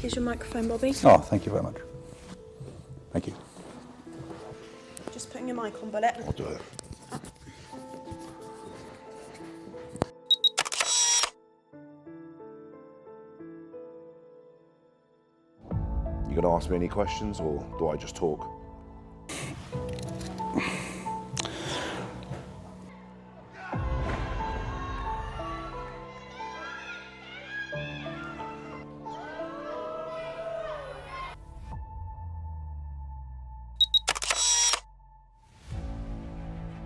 Here's your microphone, Bobby. Oh, thank you very much. Thank you. Just putting your mic on, Bullit. I'll do it. You gonna ask me any questions, or do I just talk?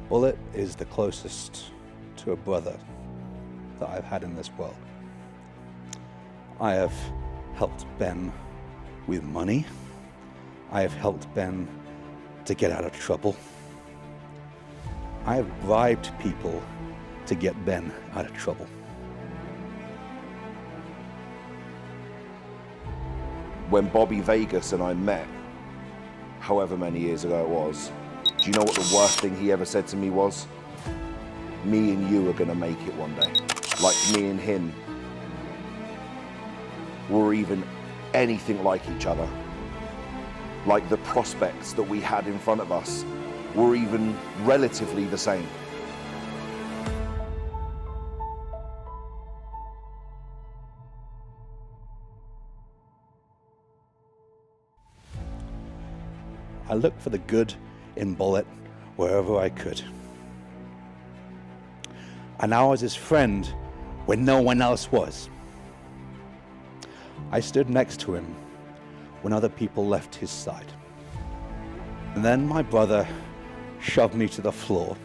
Bullit is the closest to a brother that I've had in this world. I have helped Ben with money. I have helped Ben to get out of trouble. I have bribed people to get Ben out of trouble. When Bobby Vegas and I met, however many years ago it was, do you know what the worst thing he ever said to me was? Me and you are gonna make it one day. Like me and him were even anything like each other. Like the prospects that we had in front of us were even relatively the same. I looked for the good in Bullit wherever I could. And I was his friend when no one else was. I stood next to him when other people left his side. And then my brother shoved me to the floor.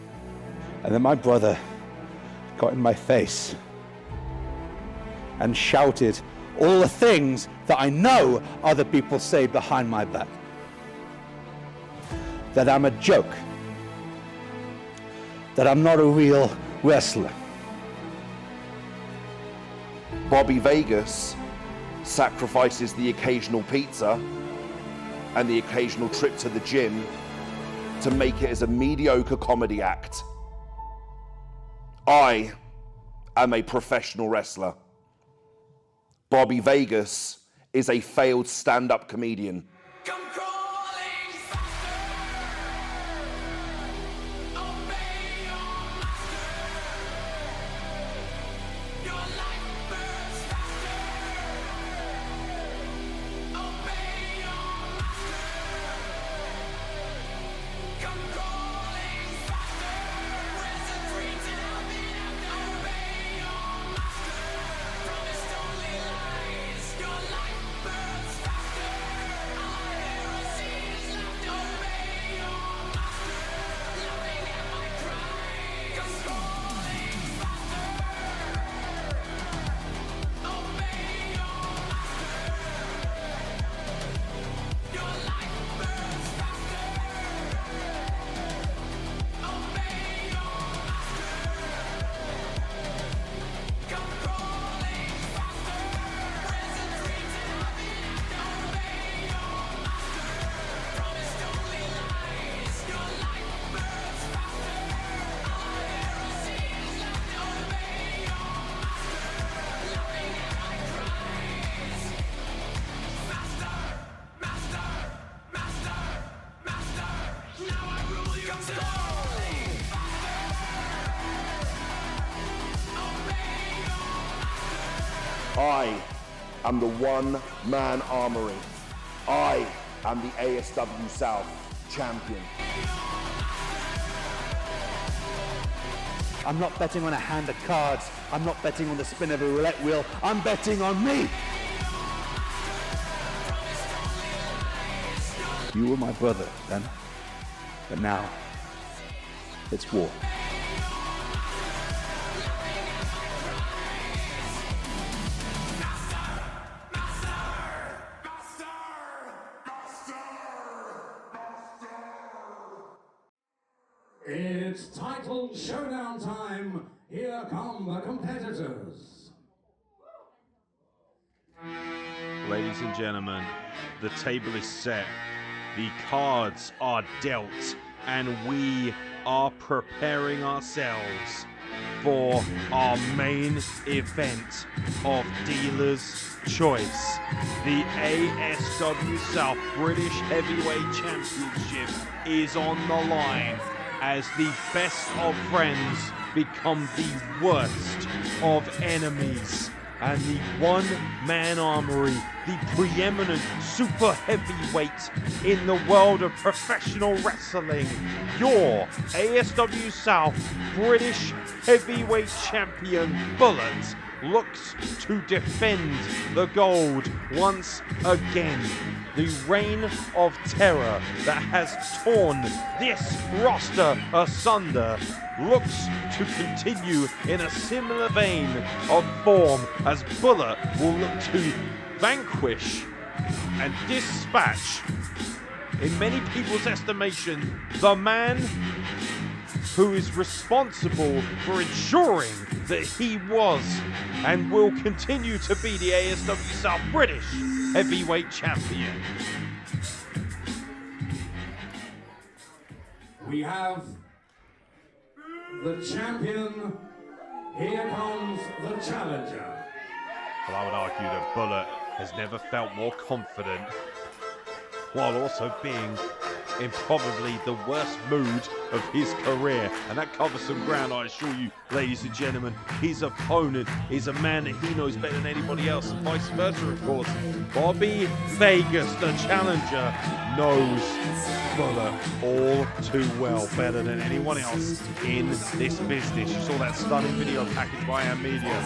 And then my brother got in my face and shouted all the things that I know other people say behind my back. That I'm a joke. That I'm not a real wrestler. Bobby Vegas sacrifices the occasional pizza and the occasional trip to the gym to make it as a mediocre comedy act. I am a professional wrestler. Bobby Vegas is a failed stand-up comedian. I am the One Man Armoury. I am the ASW South champion. I'm not betting on a hand of cards. I'm not betting on the spin of a roulette wheel. I'm betting on me. You were my brother then, but now it's war. It's title showdown time. Here come the competitors. Ladies and gentlemen, the table is set. The cards are dealt, and we are preparing ourselves for our main event of Dealer's Choice. The ASW South British Heavyweight Championship is on the line as the best of friends become the worst of enemies. And the One Man Armoury, the preeminent super heavyweight in the world of professional wrestling, your ASW South British Heavyweight Champion Bullit, looks to defend the gold once again. The reign of terror that has torn this roster asunder looks to continue in a similar vein of form as Bullit will look to vanquish and dispatch, in many people's estimation, the man who is responsible for ensuring that he was and will continue to be the ASW South British Heavyweight Champion. We have the champion. Here comes the challenger. Well, I would argue that Bullit has never felt more confident, while also being in probably the worst mood of his career, and that covers some ground, I assure you, ladies and gentlemen. His opponent is a man that he knows better than anybody else, and vice versa, of course. Bobby Vegas, the challenger, knows Bullit all too well, better than anyone else in this business. You saw that stunning video package by ANDMedia,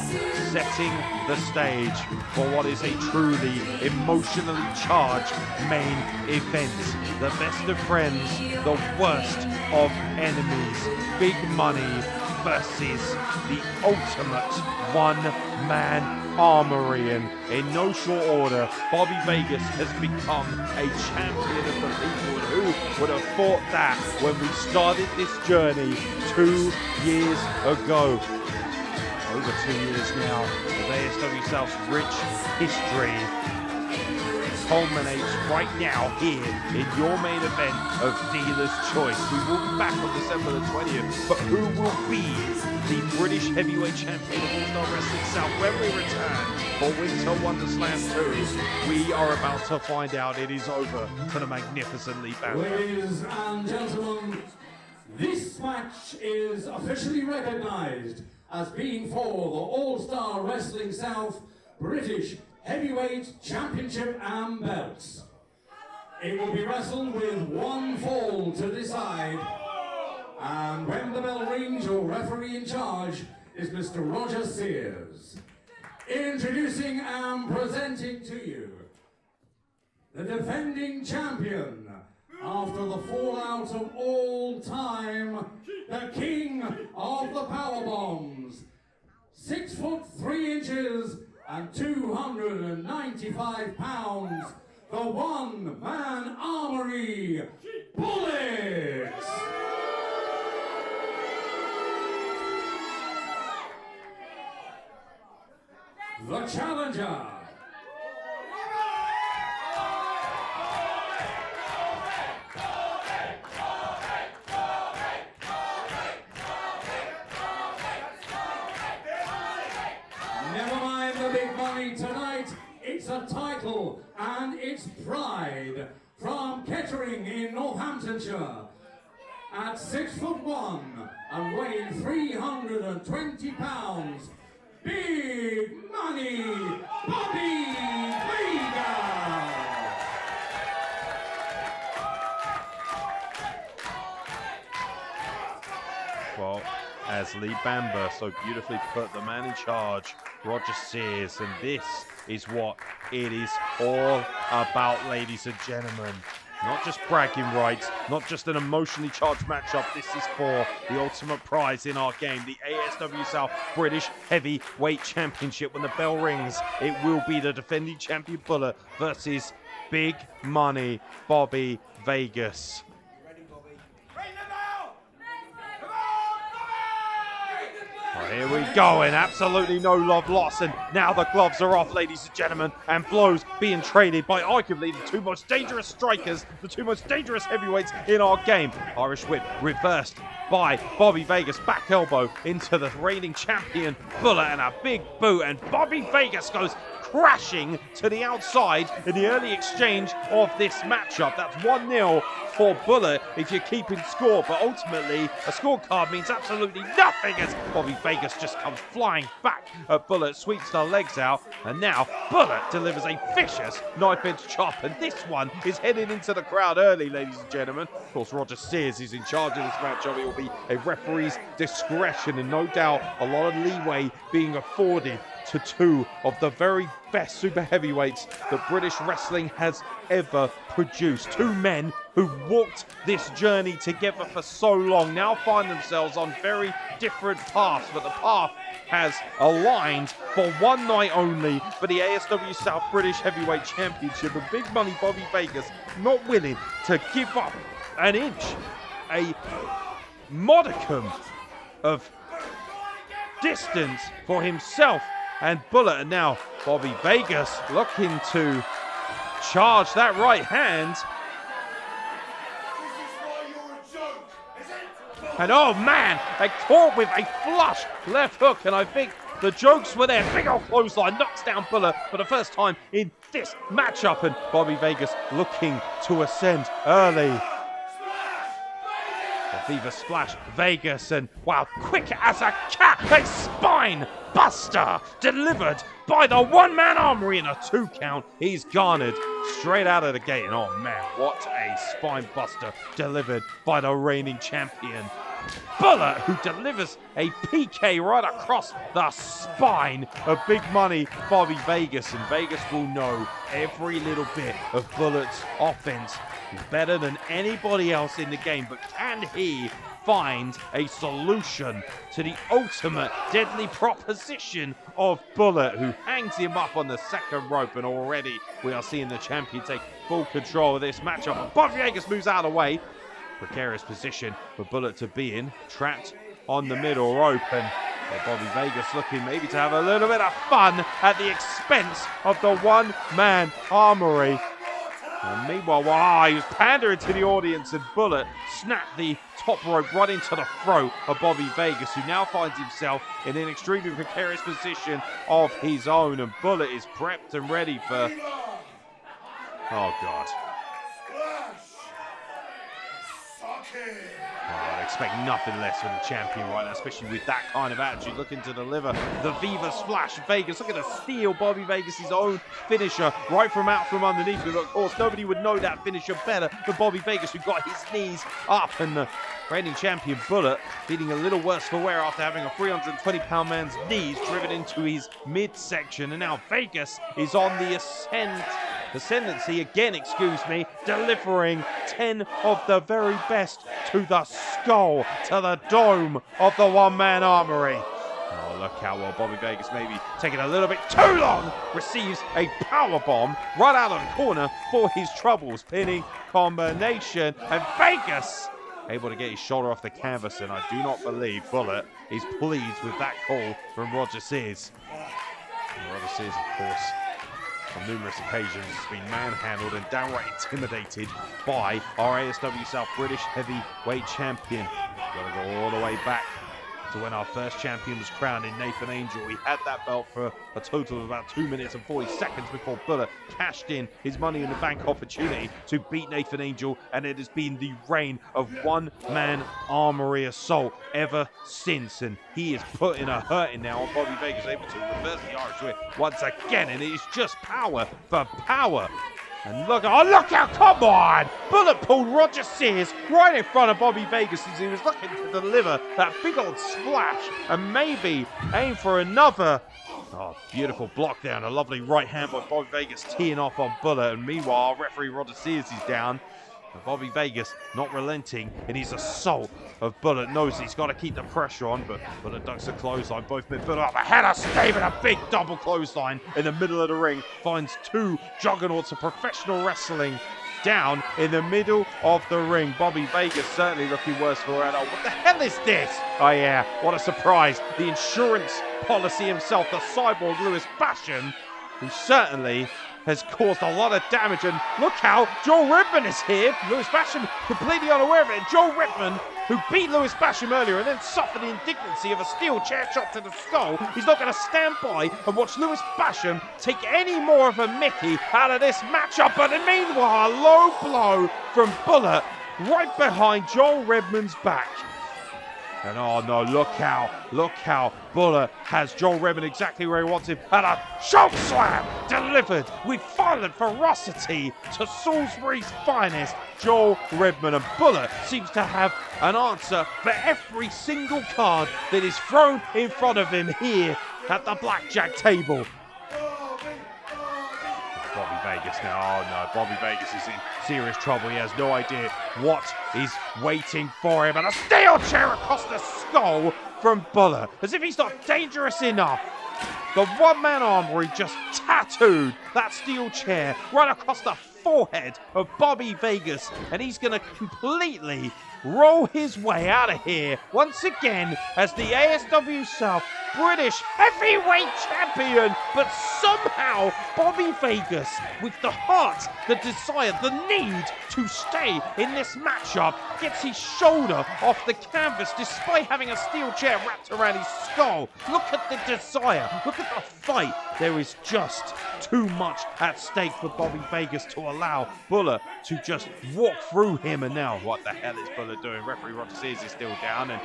setting the stage for what is a truly emotionally charged main event. The best of friends, the worst of enemies. Big money versus the ultimate one-man armory. And in no short order, Bobby Vegas has become a champion of the people. And who would have thought that when we started this journey 2 years ago? Over 2 years now of ASW South's rich history culminates right now here in your main event of Dealer's Choice. We will be back on December the 20th, but who will be the British Heavyweight Champion of All-Star Wrestling South when we return for Winter Wonder Slam 2? We are about to find out. It is over to the magnificent Lee Bamber. Ladies and gentlemen, this match is officially recognized as being for the All-Star Wrestling South British Heavyweight Championship and belts. It will be wrestled with one fall to decide, and when the bell rings, your referee in charge is Mr. Roger Sears. Introducing and presenting to you the defending champion after the fallout of all time, the king of the power bombs, 6 foot 3 inches and 295 pounds, the One Man Armoury Bullit. The challenger. Never mind the big money tonight, it's a title and it's pride from Kettering in Northamptonshire. At 6'1" and weighing 320 pounds, big money, Bobby Vegas! Well, as Lee Bamber so beautifully put, the man in charge, Roger Sears, and this is what it is all about, ladies and gentlemen. Not just bragging rights, not just an emotionally charged matchup. This is for the ultimate prize in our game, the ASW South British Heavyweight Championship. When the bell rings, it will be the defending champion Bullit versus big money Bobby Vegas. Oh, here we go, and absolutely no love lost, and now the gloves are off, ladies and gentlemen, and blows being traded by arguably the two most dangerous strikers, the two most dangerous heavyweights in our game. Irish whip reversed by Bobby Vegas, back elbow into the reigning champion Bullit, and a big boot, and Bobby Vegas goes crashing to the outside in the early exchange of this matchup. That's 1-0 for Bullit if you're keeping score, but ultimately a scorecard means absolutely nothing as Bobby Vegas just comes flying back at Bullit, sweeps the legs out, and now Bullit delivers a vicious knife edge chop, and this one is heading into the crowd early, ladies and gentlemen. Of course, Roger Sears is in charge of this matchup. It will be a referee's discretion, and no doubt a lot of leeway being afforded to two of the very best super heavyweights that British wrestling has ever produced. Two men who walked this journey together for so long now find themselves on very different paths, but the path has aligned for one night only for the ASW South British Heavyweight Championship. And big money Bobby Vegas not willing to give up an inch, a modicum of distance for himself and Bullit. And now Bobby Vegas looking to charge that right hand. And oh man, they caught with a flush left hook, and I think the jokes were there. Big old clothesline knocks down Bullit for the first time in this matchup, and Bobby Vegas looking to ascend early. The Viva Splash Vegas, and wow, quick as a cat, a spine buster delivered by the One Man Armoury in a 2 count. He's garnered straight out of the gate, and oh man, what a spine buster delivered by the reigning champion Bullit, who delivers a PK right across the spine of big money Bobby Vegas, and Vegas will know every little bit of Bullit's offense. He's better than anybody else in the game, but can he find a solution to the ultimate deadly proposition of Bullit, who hangs him up on the second rope? And already we are seeing the champion take full control of this matchup. Bobby Vegas moves out of the way. Precarious position for Bullit to be in, trapped on the middle rope, and Bobby Vegas looking maybe to have a little bit of fun at the expense of the One Man Armoury. And meanwhile, he was pandering to the audience, and Bullit snapped the top rope right into the throat of Bobby Vegas, who now finds himself in an extremely precarious position of his own. And Bullit is prepped and ready for... oh, God. I expect nothing less from the champion right now, especially with that kind of attitude, looking to deliver the Viva Splash Vegas. Look at to steal Bobby Vegas' own finisher right from out from underneath him. Of course, nobody would know that finisher better than Bobby Vegas, who got his knees up, and the reigning champion Bullit feeling a little worse for wear after having a 320-pound man's knees driven into his midsection. And now Vegas is on the ascendancy again, delivering 10 of the very best to the skull, to the dome of the One Man Armoury. Oh, look out, well, Bobby Vegas maybe taking a little bit too long, receives a power bomb right out of the corner for his troubles. Pinning combination, and Vegas able to get his shoulder off the canvas, and I do not believe Bullit is pleased with that call from Roger Sears. And Roger Sears, of course, on numerous occasions has been manhandled and downright intimidated by our ASW South British Heavyweight Champion. Got to go all the way back to when our first champion was crowned in Nathan Angel. He had that belt for a total of about 2 minutes and 40 seconds before Bullit cashed in his Money in the Bank opportunity to beat Nathan Angel, and it has been the reign of One Man Armoury Assault ever since, and he is putting a hurting now on Bobby Vegas, able to reverse the Irish whip once again, and it is just power for power. And look out, come on! Bullit pulled Roger Sears right in front of Bobby Vegas as he was looking to deliver that big old splash and maybe aim for another. Oh, beautiful block there, and a lovely right hand by Bobby Vegas teeing off on Bullit. And meanwhile, referee Roger Sears is down. And Bobby Vegas not relenting in his assault of Bullit, knows he's got to keep the pressure on, but Bullit ducks a clothesline. Both men build up a header stave and a big double clothesline in the middle of the ring. Finds two juggernauts of professional wrestling down in the middle of the ring. Bobby Vegas certainly looking worse for it. Oh, what the hell is this? Oh yeah, what a surprise. The insurance policy himself, the cyborg Lewis Basham, who certainly has caused a lot of damage. And look how Joel Redman is here. Lewis Basham completely unaware of it. And Joel Redman, who beat Lewis Basham earlier and then suffered the indignancy of a steel chair shot to the skull, he's not going to stand by and watch Lewis Basham take any more of a mickey out of this matchup. But meanwhile, a low blow from Bullit right behind Joel Redman's back. And oh no, look how Bullit has Joel Redman exactly where he wants him. And a choke slam delivered with violent ferocity to Salisbury's finest, Joel Redman. And Bullit seems to have an answer for every single card that is thrown in front of him here at the blackjack table. Bobby Vegas now. Oh no, Bobby Vegas is in serious trouble. He has no idea what is waiting for him. And a steel chair across the skull from Bullit, as if he's not dangerous enough. The One Man Armoury just tattooed that steel chair right across the forehead of Bobby Vegas, and he's going to completely roll his way out of here once again as the ASW South British Heavyweight Champion. But somehow Bobby Vegas, with the heart, the desire, the need to stay in this matchup, gets his shoulder off the canvas despite having a steel chair wrapped around his skull. Look at the desire, look at the fight. There is just too much at stake for Bobby Vegas to allow Bullit to just walk through him. And now, what the hell is Bullit doing? Referee Roger Sears is still down, and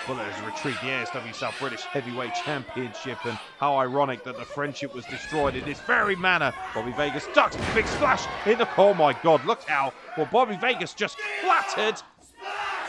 Bullit has retrieved the ASW South British Heavyweight Championship. And how ironic that the friendship was destroyed in this very manner. Bobby Vegas ducks, big splash in the... Oh my God, look how... Well, Bobby Vegas just flattered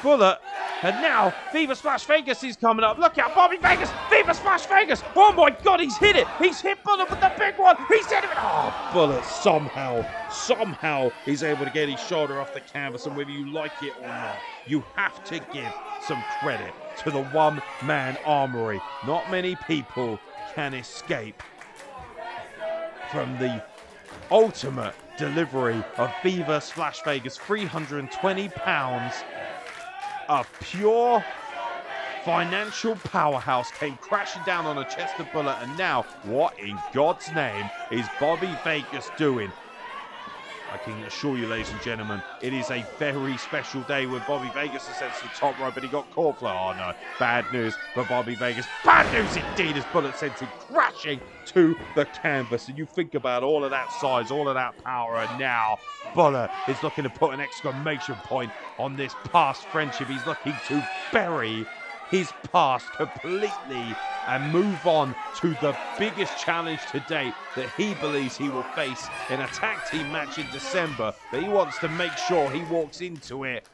Bullit. And now Viva Splash Vegas is coming up. Look out, Bobby Vegas, Viva Splash Vegas. Oh my God, he's hit it. He's hit Bullit with the big one. He's hit it. Oh, Bullit somehow he's able to get his shoulder off the canvas. And whether you like it or not, you have to give some credit to the One Man Armoury. Not many people can escape from the ultimate delivery of Viva Splash Vegas. 320 pounds of pure financial powerhouse came crashing down on the chest of Bullit. And now, what in God's name is Bobby Vegas doing? I can assure you, ladies and gentlemen, it is a very special day when Bobby Vegas ascends to the top rope, but he got caught for... Oh no, bad news for Bobby Vegas. Bad news indeed, as Bullit sends him crashing to the canvas. And you think about all of that size, all of that power, and now Bullit is looking to put an exclamation point on this past friendship. He's looking to bury his past completely and move on to the biggest challenge to date that he believes he will face in a tag team match in December. But he wants to make sure he walks into it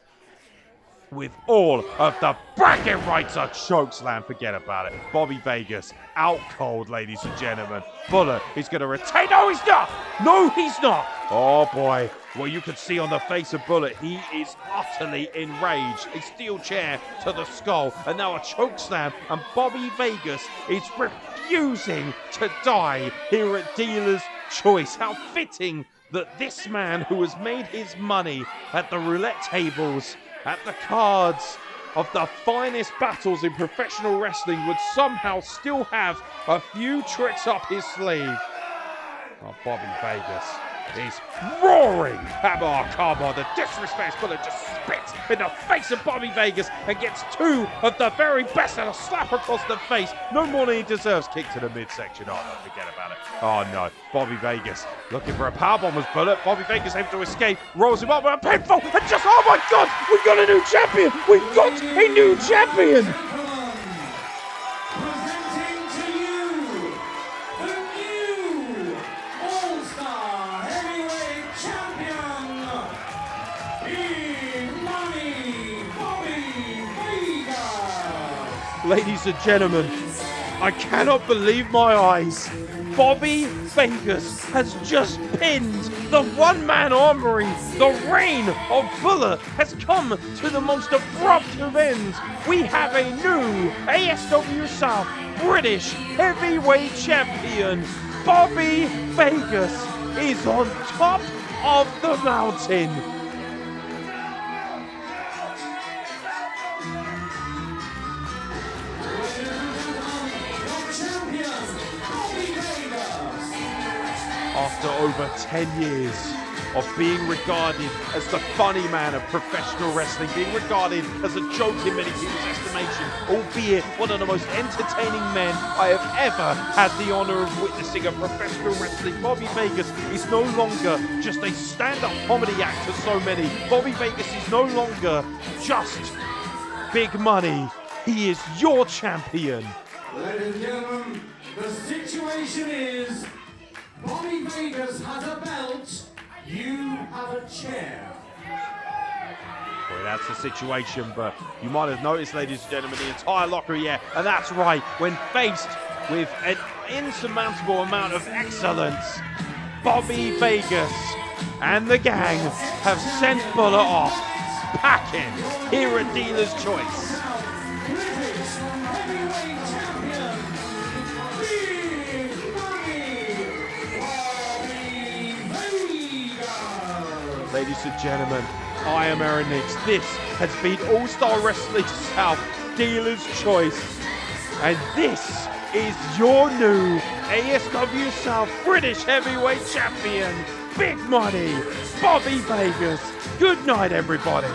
with all of the bragging rights. A chokeslam, forget about it. Bobby Vegas out cold, ladies and gentlemen. Bullit is going to retain. No, he's not. No, he's not. Oh boy. Well, you can see on the face of Bullit, he is utterly enraged. A steel chair to the skull, and now a chokeslam, and Bobby Vegas is refusing to die here at Dealer's Choice. How fitting that this man who has made his money at the roulette tables, at the cards of the finest battles in professional wrestling, would somehow still have a few tricks up his sleeve. Oh, Bobby Vegas is roaring. Oh, come on, the disrespect. Bullit just spits in the face of Bobby Vegas and gets two of the very best, and a slap across the face. No more than he deserves. Kick to the midsection. Oh, no, forget about it. Oh, no. Bobby Vegas looking for a powerbomb as Bullit. Bobby Vegas able to escape. Rolls him up with a pinfall. And just, oh my God, we've got a new champion. We've got a new champion. Ladies and gentlemen, I cannot believe my eyes. Bobby Vegas has just pinned the One Man Armoury. The reign of Bullit has come to the most abrupt of ends. We have a new ASW South British Heavyweight Champion. Bobby Vegas is on top of the mountain. After over 10 years of being regarded as the funny man of professional wrestling, being regarded as a joke in many people's estimation, albeit one of the most entertaining men I have ever had the honor of witnessing in professional wrestling, Bobby Vegas is no longer just a stand-up comedy act to so many. Bobby Vegas is no longer just big money. He is your champion. Ladies and gentlemen, the situation is Bobby Vegas has a belt, you have a chair. Boy, that's the situation, but you might have noticed, ladies and gentlemen, the entire locker, yeah, and that's right, when faced with an insurmountable amount of excellence, Bobby Vegas and the gang have sent Bullit off, packing here at Dealer's Choice. British heavyweight champion, Big Money, Bobby Vegas. Ladies and gentlemen, I am Aaron Nix. This has been All-Star Wrestling South Dealer's Choice. And this is your new ASW South British Heavyweight Champion, Big Money, Bobby Vegas. Good night, everybody.